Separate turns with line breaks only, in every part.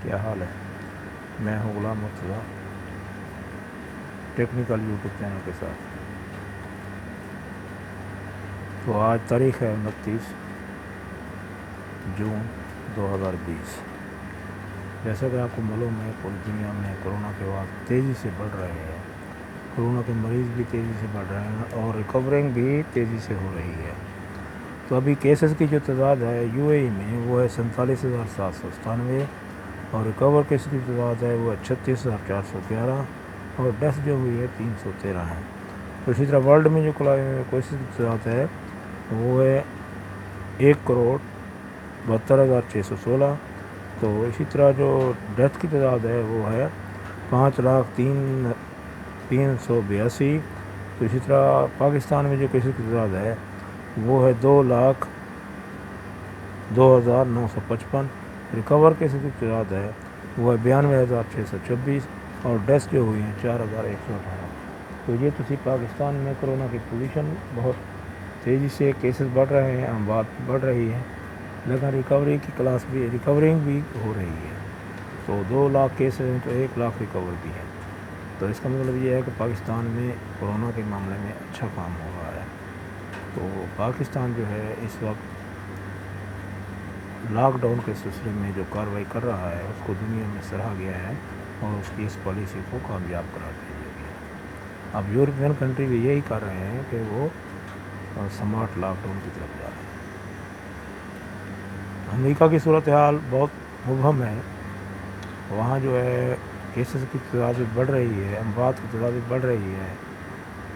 کیا حال ہے؟ میں ہوں Ghulam Murtaza, technical YouTube channel کے ساتھ۔ تو آج تاریخ ہے 29 جون 2020۔ جیسا کہ آپ کو معلوم ہے پوری دنیا میں کرونا کے بعد تیزی سے بڑھ رہے ہیں، کرونا کے مریض بھی تیزی سے بڑھ رہے ہیں اور ریکورنگ بھی تیزی سے ہو رہی ہے۔ تو ابھی کیسز کی جو تعداد ہے یو اے ای میں وہ ہے 47,797 اور ریکور کیس کی تعداد ہے وہ 36,411 اور ڈیتھ جو ہوئی ہے 313 ہے۔ تو اسی طرح ورلڈ میں جو کیسز کی تعداد ہے وہ ہے 1,72,616۔ تو اسی طرح جو ڈیتھ کی تعداد ہے وہ ہے 5,03,382۔ تو اسی طرح پاکستان میں جو کیسز کی تعداد ہے وہ ہے 2,02,955۔ ریکور کیسز کی تعداد ہے وہ ہے 92,626 اور ڈیتھ جو ہوئی ہیں 4,118۔ تو یہ تو پاکستان میں کرونا کی پوزیشن بہت تیزی سے کیسز بڑھ رہے ہیں، اموات بڑھ رہی ہیں، لیکن ریکورنگ بھی ہو رہی ہے۔ تو 2 لاکھ کیسز ہیں تو 1 لاکھ ریکور بھی ہے۔ تو اس کا مطلب یہ ہے کہ پاکستان میں کرونا کے معاملے میں اچھا کام ہو رہا ہے۔ تو پاکستان جو ہے اس وقت لاک ڈاؤن کے سلسلے میں جو کارروائی کر رہا ہے اس کو دنیا میں سراہا گیا ہے اور اس کی اس پالیسی کو کامیاب قرار دیا گیا ہے۔ اب یورپین کنٹری بھی یہی کر رہے ہیں کہ وہ سمارٹ لاک ڈاؤن کی طرف جا رہے ہیں۔ امریکہ کی صورتحال بہت مبہم ہے، وہاں جو ہے کیسز کی تعداد بڑھ رہی ہے، اموات کی تعداد بڑھ رہی ہے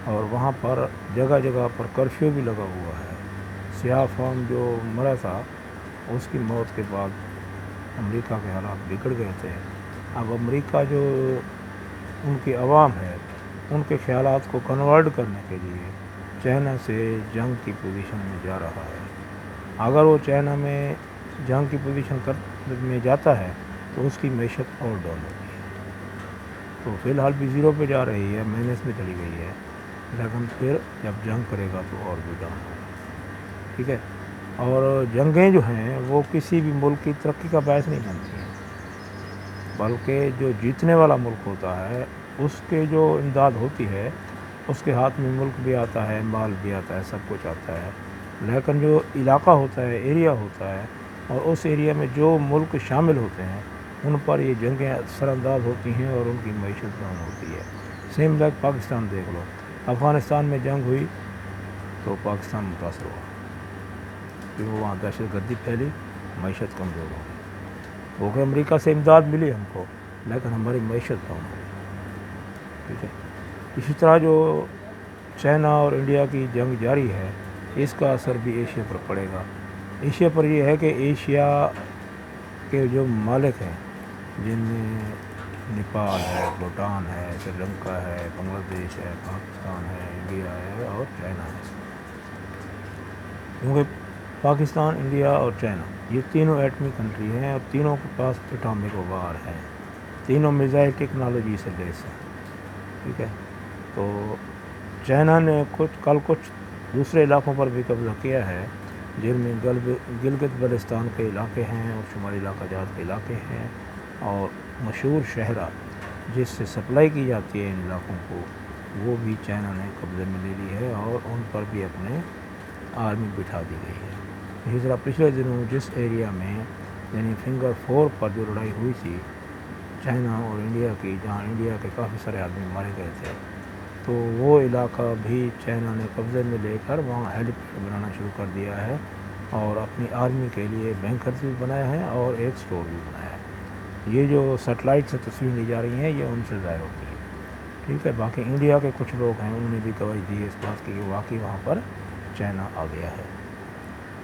اور وہاں پر جگہ جگہ پر کرفیو بھی لگا ہوا ہے۔ سیاہ فام جو مرا تھا اس کی موت کے بعد امریکہ کے حالات بگڑ گئے تھے۔ اب امریکہ جو ان کی عوام ہے ان کے خیالات کو کنورٹ کرنے کے لیے چائنا سے جنگ کی پوزیشن میں جا رہا ہے۔ اگر وہ چائنا میں جنگ کی پوزیشن میں جاتا ہے تو اس کی معیشت اور ڈاؤن ہوگی۔ تو فی الحال بھی 0 پہ جا رہی ہے، مائنس میں چلی گئی ہے، لیکن پھر جب جنگ کرے گا تو اور بھی ڈاؤن ہوگا۔ ٹھیک ہے، اور جنگیں جو ہیں وہ کسی بھی ملک کی ترقی کا باعث نہیں بنتی ہیں، بلکہ جو جیتنے والا ملک ہوتا ہے اس کے جو امداد ہوتی ہے اس کے ہاتھ میں ملک بھی آتا ہے، مال بھی آتا ہے، سب کچھ آتا ہے، لیکن جو علاقہ ہوتا ہے، ایریا ہوتا ہے، اور اس ایریا میں جو ملک شامل ہوتے ہیں ان پر یہ جنگیں اثر انداز ہوتی ہیں اور ان کی معیشت ڈاؤن ہوتی ہے۔ سیم لائک پاکستان دیکھ لو، افغانستان میں جنگ ہوئی تو پاکستان متاثر ہوا کیونکہ وہاں دہشت گردی پھیلی، معیشت کمزور ہو گئی۔ وہ کہ امریکہ سے امداد ملی ہم کو لیکن ہماری معیشت ڈاؤن ہو گئی۔ ٹھیک ہے، اسی طرح جو چائنا اور انڈیا کی جنگ جاری ہے اس کا اثر بھی ایشیا پر پڑے گا۔ ایشیا پر یہ ہے کہ ایشیا کے جو ممالک ہیں جن میں نیپال ہے، بھوٹان ہے، سری لنکا ہے، بنگلہ دیش ہے، پاکستان ہے، انڈیا ہے اور چائنا ہے، کیونکہ پاکستان، انڈیا اور چائنا یہ تینوں ایٹمی کنٹری ہیں اور تینوں کے پاس ایٹامک وار ہیں، تینوں میزائل ٹیکنالوجی سے لیس ہیں۔ ٹھیک ہے، تو چائنا نے کل کچھ دوسرے علاقوں پر بھی قبضہ کیا ہے جن میں گلگت بلتستان کے علاقے ہیں اور شمالی علاقہ جات کے علاقے ہیں، اور مشہور شہرہ جس سے سپلائی کی جاتی ہے ان علاقوں کو وہ بھی چائنا نے قبضے میں لے لی ہے اور ان پر بھی اپنے آرمی بٹھا دی گئی ہے۔ اسی طرح پچھلے دنوں جس ایریا میں یعنی فنگر 4 پر جو لڑائی ہوئی تھی چائنا اور انڈیا کی، جہاں انڈیا کے کافی سارے آدمی مارے گئے تھے، تو وہ علاقہ بھی چائنا نے قبضے میں لے کر وہاں ہیلی پیڈ بنانا شروع کر دیا ہے اور اپنی آرمی کے لیے بینکرز بھی بنایا ہے اور ایک اسٹور بھی بنایا ہے۔ یہ جو سیٹلائٹ سے تصویر لی جا رہی ہیں یہ ان سے ظاہر ہوتی ہے۔ ٹھیک ہے، باقی انڈیا کے کچھ لوگ ہیں انہوں نے بھی گواہی دی ہے اس بات کی کہ واقعی وہاں پر چائنا آ گیا ہے۔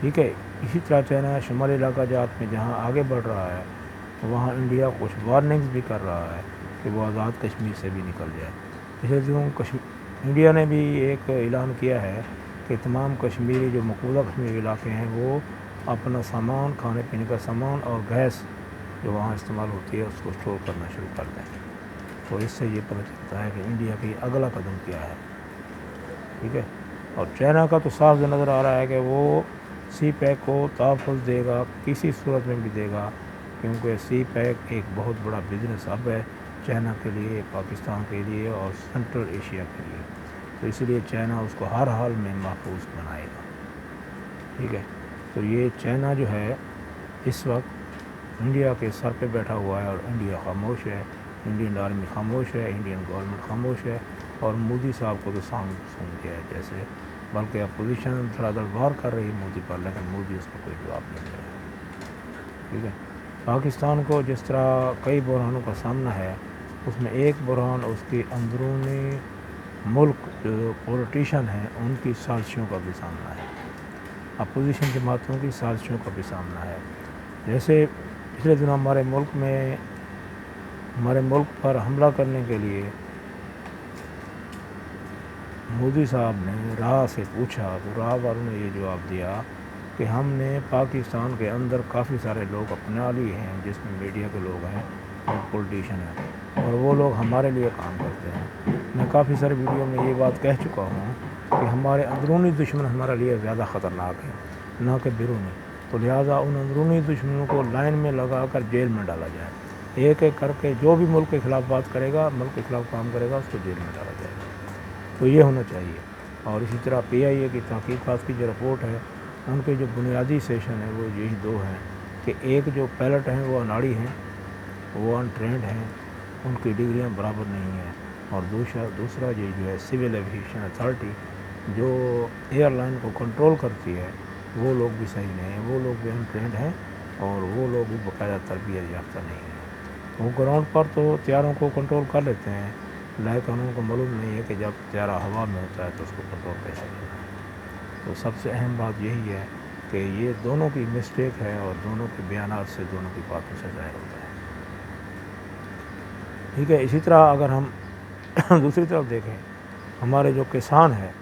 ٹھیک ہے، اسی طرح چائنا شمالی علاقہ جات میں جہاں آگے بڑھ رہا ہے وہاں انڈیا کچھ وارننگز بھی کر رہا ہے کہ وہ آزاد کشمیر سے بھی نکل جائے۔ پچھلے دنوں انڈیا نے بھی ایک اعلان کیا ہے کہ تمام کشمیری جو مقبوضہ کشمیری علاقے ہیں وہ اپنا سامان، کھانے پینے کا سامان اور گیس جو وہاں استعمال ہوتی ہے اس کو اسٹور کرنا شروع کر دیں۔ تو اس سے یہ پتہ چلتا ہے کہ انڈیا کی اگلا قدم کیا ہے۔ ٹھیک ہے، اور چائنا کا تو صاف نظر آ رہا ہے کہ وہ سی پیک کو تحفظ دے گا، کسی صورت میں بھی دے گا، کیونکہ سی پیک ایک بہت بڑا بزنس ہب ہے چائنا کے لیے، پاکستان کے لیے اور سینٹرل ایشیا کے لیے، تو اس لیے چائنا اس کو ہر حال میں محفوظ بنائے گا، ٹھیک ہے۔ تو یہ چائنا جو ہے اس وقت انڈیا کے سر پہ بیٹھا ہوا ہے، اور انڈیا خاموش ہے، انڈین آرمی خاموش ہے، انڈین گورنمنٹ خاموش ہے، اور مودی صاحب کو تو سن گیا ہے جیسے، بلکہ اپوزیشن دھڑا دھڑ وار کر رہی ہے مودی پر، لیکن مودی اس کو کوئی جواب نہیں دے رہا ہے، ٹھیک ہے۔ پاکستان کو جس طرح کئی بحرانوں کا سامنا ہے، اس میں ایک بحران اس کی اندرونی ملک جو پولیٹیشین ہیں ان کی سازشوں کا بھی سامنا ہے، اپوزیشن جماعتوں کی سازشوں کا بھی سامنا ہے۔ جیسے پچھلے دنوں ہمارے ملک پر حملہ کرنے کے لیے مودی صاحب نے راہ سے پوچھا، تو راہ والوں نے یہ جواب دیا کہ ہم نے پاکستان کے اندر کافی سارے لوگ اپنا لیے ہیں، جس میں میڈیا کے لوگ ہیں اور پولیٹیشین ہیں، اور وہ لوگ ہمارے لیے کام کرتے ہیں۔ میں کافی سارے ویڈیو میں یہ بات کہہ چکا ہوں کہ ہمارے اندرونی دشمن ہمارے لیے زیادہ خطرناک ہیں نہ کہ بیرونی، تو لہٰذا ان اندرونی دشمنوں کو لائن میں لگا کر جیل میں ڈالا جائے، ایک ایک کر کے جو بھی ملک کے خلاف بات کرے گا، ملک کے خلاف کام کرے گا، اس کو جیل میں ڈالا جائے گا، تو یہ ہونا چاہیے۔ اور اسی طرح پی آئی اے کی تحقیقات کی جو رپورٹ ہے، ان کے جو بنیادی سیشن ہیں وہ یہی دو ہیں کہ ایک جو پائلٹ ہیں وہ اناڑی ہیں، وہ ان ٹرینڈ ہیں، ان کی ڈگریاں برابر نہیں ہیں، اور دوسرا یہ جو ہے سول ایویشن اتھارٹی جو ایئر لائن کو کنٹرول کرتی ہے، وہ لوگ بھی صحیح نہیں ہیں، وہ لوگ بھی ان ٹرینڈ ہیں، اور وہ لوگ بھی باقاعدہ تربیت یافتہ نہیں ہیں۔ وہ گراؤنڈ پر تو طیاروں کو کنٹرول کر لیتے ہیں، لیکن ان کو معلوم نہیں ہے کہ جب طیارہ ہوا میں ہوتا ہے تو اس کو کنٹرول کیسے کرنا ہے۔ تو سب سے اہم بات یہی ہے کہ یہ دونوں کی مسٹیک ہے، اور دونوں کے بیانات سے، دونوں کی باتوں سے ظاہر ہوتا ہے، ٹھیک ہے۔ اسی طرح اگر ہم دوسری طرف دیکھیں، ہمارے جو کسان ہیں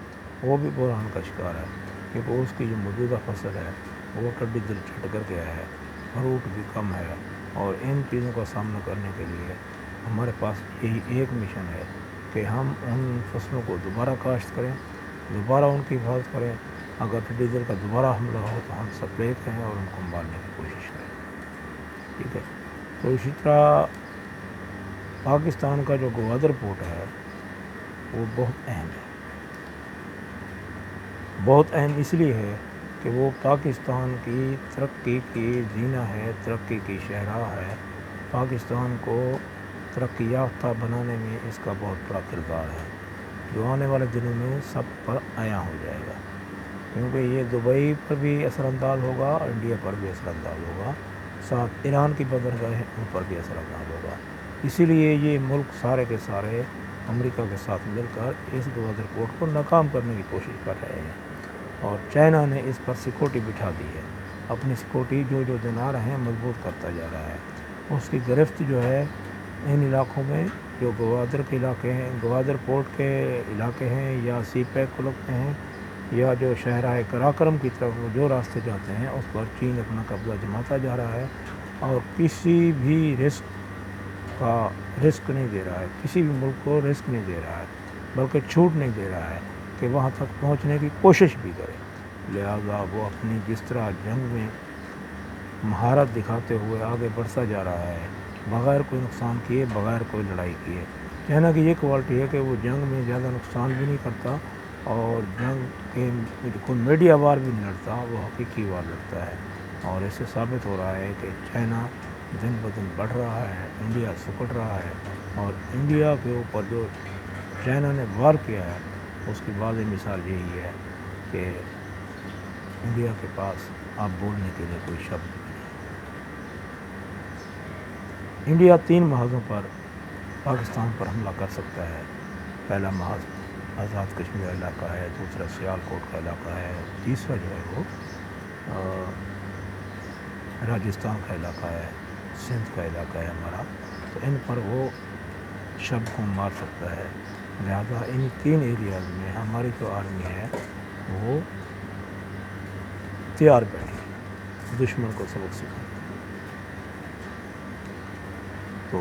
وہ بھی بحران کا شکار ہے، کیونکہ اس کی جو موجودہ فصل ہے وہ ٹڈی دل چھٹ کر گیا ہے، فروٹ بھی کم ہے، اور ان چیزوں کا سامنا کرنے کے لیے ہمارے پاس یہی ایک مشن ہے کہ ہم ان فصلوں کو دوبارہ کاشت کریں، دوبارہ ان کی حفاظت کریں، اگر ٹڈی دل کا دوبارہ حملہ ہو تو ہم سپلے کریں اور ان کو مارنے کی کوشش کریں، ٹھیک ہے۔ تو اسی طرح پاکستان کا جو گوادر پورٹ ہے وہ بہت اہم ہے، بہت اہم اس لیے ہے کہ وہ پاکستان کی ترقی کی زینہ ہے، ترقی کی شاہراہ ہے، پاکستان کو ترقی یافتہ بنانے میں اس کا بہت بڑا کردار ہے، جو آنے والے دنوں میں سب پر عیاں ہو جائے گا، کیونکہ یہ دبئی پر بھی اثر انداز ہوگا، انڈیا پر بھی اثر انداز ہوگا، ساتھ ایران کی بندرگاہیں ان پر بھی اثر انداز ہوگا۔ اسی لیے یہ ملک سارے کے سارے امریکہ کے ساتھ مل کر اس گوادر پورٹ کو ناکام کرنے کی کوشش کر رہے ہیں، اور چائنا نے اس پر سیکورٹی بٹھا دی ہے، اپنی سیکورٹی جو دینار ہیں مضبوط کرتا جا رہا ہے، اس کی گرفت جو ہے ان علاقوں میں جو گوادر کے علاقے ہیں، گوادر پورٹ کے علاقے ہیں، یا سی پیک کو لگتے ہیں، یا جو شاہراہ قراقرم کی طرف جو راستے جاتے ہیں، اس پر چین اپنا قبضہ جماتا جا رہا ہے، اور کسی بھی رسک نہیں دے رہا ہے، کسی بھی ملک کو رسک نہیں دے رہا ہے، بلکہ چھوٹ نہیں دے رہا ہے کہ وہاں تک پہنچنے کی کوشش بھی کرے۔ لہذا وہ اپنی جس طرح جنگ میں مہارت دکھاتے ہوئے آگے بڑھتا جا رہا ہے، بغیر کوئی نقصان کیے، بغیر کوئی لڑائی کیے۔ چائنا کی یہ کوالٹی ہے کہ وہ جنگ میں زیادہ نقصان بھی نہیں کرتا، اور جنگ کے کوئی میڈیا وار بھی نہیں لڑتا، وہ حقیقی وار لڑتا ہے، اور اس سے ثابت ہو رہا ہے کہ چائنا دن بدن بڑھ رہا ہے، انڈیا سکڑ رہا ہے، اور انڈیا کے اوپر جو چائنا نے وار کیا ہے اس کی واضح مثال یہی ہے کہ انڈیا کے پاس اب بولنے کے لیے کوئی شبد نہیں ہے۔ انڈیا 3 محاذوں پر پاکستان پر حملہ کر سکتا ہے۔ پہلا محاذ آزاد کشمیر علاقہ ہے، دوسرا سیال کوٹ کا علاقہ ہے، تیسرا جو ہے وہ راجستھان کا علاقہ ہے، سندھ کا علاقہ ہے ہمارا، تو ان پر وہ شب کو مار سکتا ہے۔ لہذا ان 3 ایریاز میں ہماری جو آرمی ہے وہ تیار بیٹھی دشمن کو سبق سکھانے۔ تو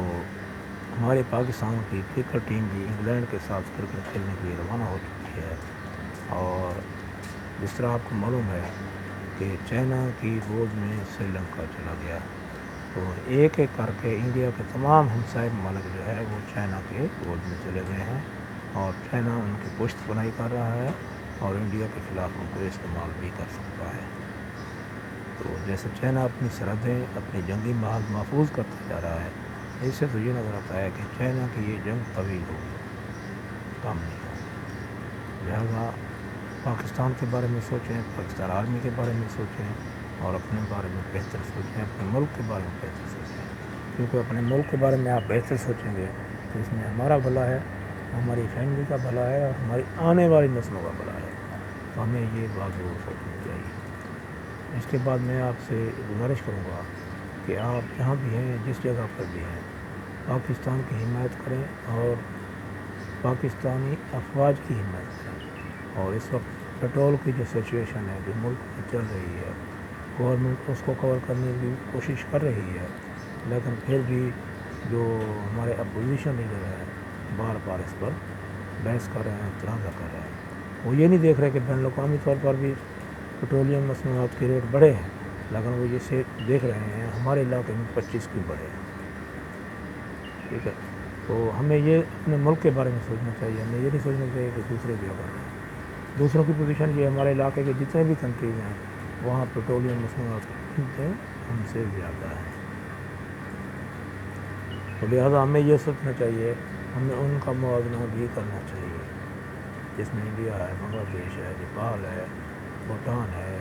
ہمارے پاکستان کی کرکٹ ٹیم بھی انگلینڈ کے ساتھ کرکٹ کھیلنے کے لیے روانہ ہو چکی ہے، اور جس طرح آپ کو معلوم ہے کہ چائنا کی گود میں سری لنکا چلا گیا، تو ایک ایک کر کے انڈیا کے تمام ہمسائے ممالک جو ہے وہ چائنا کے گود میں چلے گئے ہیں، اور چائنا ان کی پشت پناہی کر رہا ہے اور انڈیا کے خلاف ان کو استعمال بھی کر سکتا ہے۔ تو جیسے چائنا اپنی سرحدیں، اپنی جنگی محاذ محفوظ کرتا جا رہا ہے، اس سے تو یہ نظر آتا ہے کہ چائنا کی یہ جنگ طویل ہوگی، کم نہیں ہوگی۔ لہذا پاکستان کے بارے میں سوچیں، پاکستان آرمی کے بارے میں سوچیں، اور اپنے بارے میں بہتر سوچیں، اپنے ملک کے بارے میں بہتر سوچیں، کیونکہ اپنے ملک کے بارے میں آپ بہتر سوچیں گے تو اس میں ہمارا بھلا ہے، ہماری فیملی کا بھلا ہے، اور ہماری آنے والی نسلوں کا بھلا ہے۔ تو ہمیں یہ بات ضرور سوچنی چاہیے۔ اس کے بعد میں آپ سے گزارش کروں گا کہ آپ جہاں بھی ہیں، جس جگہ پر بھی ہیں، پاکستان کی حمایت کریں اور پاکستانی افواج کی حمایت کریں۔ اور اس وقت پیٹرول کی جو سچویشن ہے جو ملک میں چل رہی ہے، گورنمنٹ اس کو کور کرنے کی کوشش کر رہی ہے، لیکن پھر بھی جو ہمارے اپوزیشن لیڈر ہیں بار بار اس پر بحث کر رہے ہیں، تنازع کر رہے ہیں۔ وہ یہ نہیں دیکھ رہے کہ بین الاقوامی طور پر بھی پیٹرولیم مصنوعات کے ریٹ بڑھے ہیں، لیکن وہ یہ دیکھ رہے ہیں ہمارے علاقے میں 25 کیوں بڑھے ہیں۔ ٹھیک ہے، تو ہمیں یہ اپنے ملک کے بارے میں سوچنا چاہیے، ہمیں یہ نہیں سوچنا چاہیے کہ دوسرے کیا کر رہے ہیں۔ دوسروں کی پوزیشن یہ ہمارے علاقے کے جتنے بھی کنٹریز ہیں وہاں پیٹرولیم مصنوعات کی قیمتیں ہم سے زیادہ ہیں، تو لہٰذا ہمیں یہ سوچنا چاہیے، ہمیں ان کا موازنہ بھی کرنا چاہیے، جس میں انڈیا ہے، بنگلہ دیش ہے، نیپال ہے، بھوٹان ہے،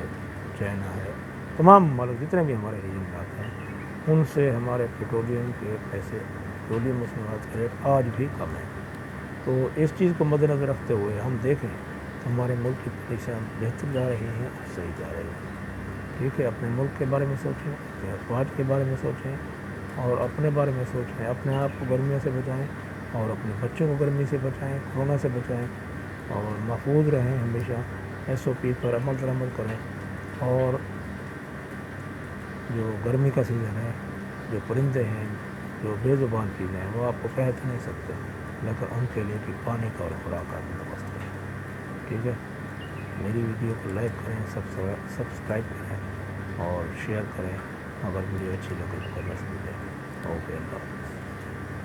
چائنا ہے، تمام ممالک جتنے بھی ہمارے ریجن میں آتے ہیں ان سے ہمارے پیٹرولیم کے پیسے، پیٹرولیم مصنوعات کے ریٹ آج بھی کم ہیں۔ تو اس چیز کو مد نظر رکھتے ہوئے ہم دیکھیں تو ہمارے ملک کی پوزیشن بہتر جا رہی ہیں، صحیح جا رہی ہیں۔ ٹھیک ہے، اپنے ملک کے بارے میں سوچیں، اپنے افواج کے بارے میں سوچیں، اور اپنے بارے میں سوچیں، اپنے آپ کو گرمیوں سے بچائیں اور اپنے بچوں کو گرمی سے بچائیں، کورونا سے بچائیں، اور محفوظ رہیں، ہمیشہ SOP پر عمل درآمد کریں۔ اور جو گرمی کا سیزن ہے، جو پرندے ہیں، جو بے زبان چیزیں ہیں وہ آپ کو کہہ تو نہیں سکتے، لیکن ان کے لیے بھی پانی کا اور خوراک کا بندوبست کریں۔ ٹھیک ہے، میری ویڈیو کو لائک کریں، سبسکرائب کریں اور شیئر کریں، اگر ویڈیو اچھی لگے تو کمنٹس بھی دیں۔ اوکے، اللہ حافظ۔